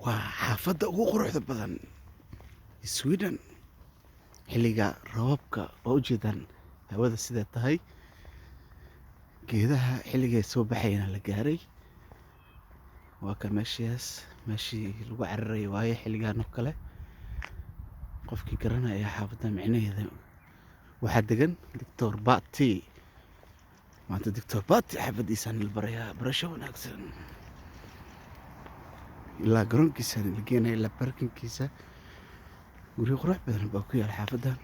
waa xaafadda ugu quruxda badan Sweden. xilliga roobabka waa u jeedaan hawada sida tahay, geedaha xilligay soo baxayna la gaaray. waa ka meeshii lagu cararay waaye xilligan oo kale. qofkii garanaya xaafadda micnaheeda waxaa degan Dr. Bati. maanta Dr. Bati xaafaddiisaan la barayaa barasho wanaagsan. ilaa garoonkiisaan la geenaya ilaa barkinkiisa. guryo qurux badan baa ku yaal xaafaddan.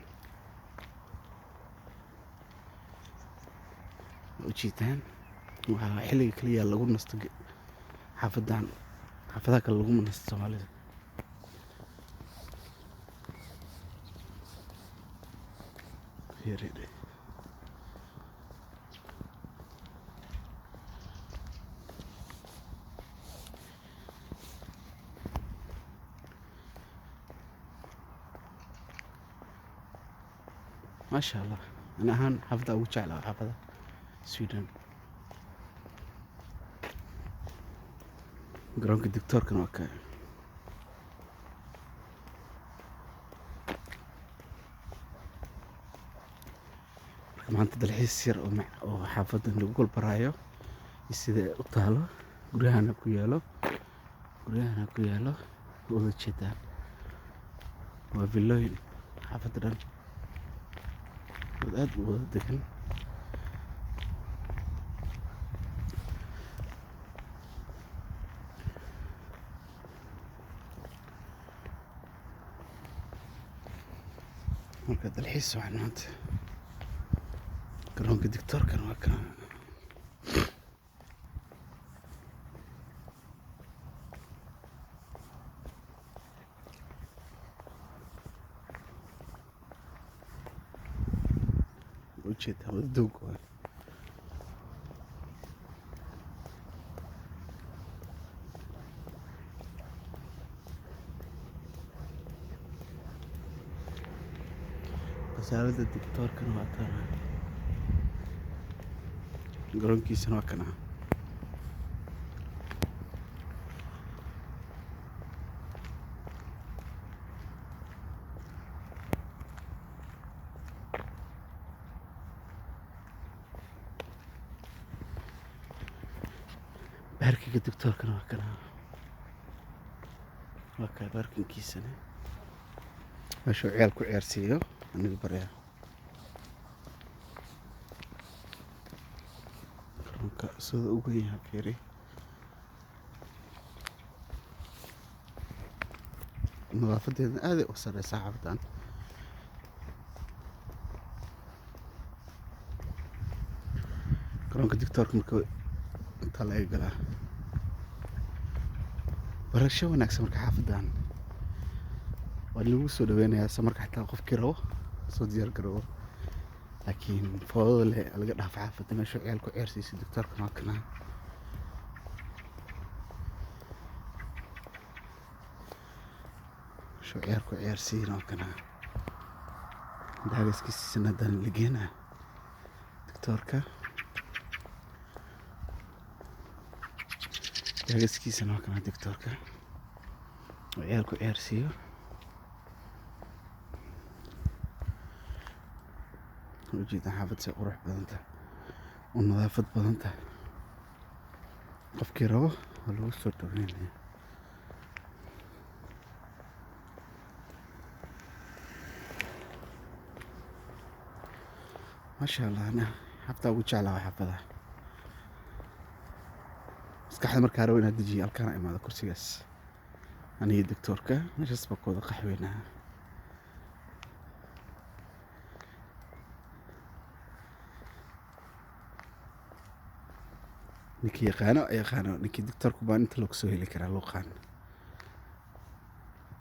ujeedaan waa xilliga kaliya lagu nasto xaafaddan. xaafadaha kale laguma nasto Soomaalida. Fiiri. maasha allah, ana ahaan xaafadda ugu jeclaa xaafadda Sweden. garoonka Dictorkana waa ka maanta dalxiis yar oo xaafaddan lagu golbaraayo sida u taalo. guryahana ku yaalo wada jeedaan. waa villooyin xaafadda dhan aad u wada degan. marka dalxiis waxaan maanta garoonka Dictorkana waa kana. ujeeda wada doog waa. wasaaradda Dictorkana waa kana. garoonkiisana waa kana. baarkiga Dictorkana waa kana. waa ka baarkinkiisana meeshuu ciyaal ku ciyaarsiiyo aniga baraya. garoonka sida ugu yahay fiiri. nadaafadeedna aaday u sareysaa xaafaddan. garoonka Dictorka marka intaa laga galaa barasho wanaagsan. marka xaafaddan waa lagu soo dhaweynayaa isla marka xitaa qofkii rabo soo diyaar garoobo. laakiin foodada leh laga dhaafo xaafadda meeshuu ciyaal ku ciyaarsiiso Dictorkana waa kana. meeshuu ciyaal ku ciyaarsiiyana waa kana. daagaskiisana haddana la geenaa Dictorka. daagaskiisana waa kana Dictorka oo ciyaal ku ciyaarsiiyo. ujeedaan xaafadda say qurux badan tahay oo nadaafad badan tahay. qofkii rabo waa lagu soo dhaweynaya. maasha allah, ana xaafadda ugu jeclaa waa xaafadda. maskaxda markaa rabo inaad dejiyo halkaana imaado kursigaas aniga Dictorka meeshaas baa ku wada qaxweynaa. ninkii yaqaano ninkii Dictorku baa inta lagu soo heli karaa luuqan.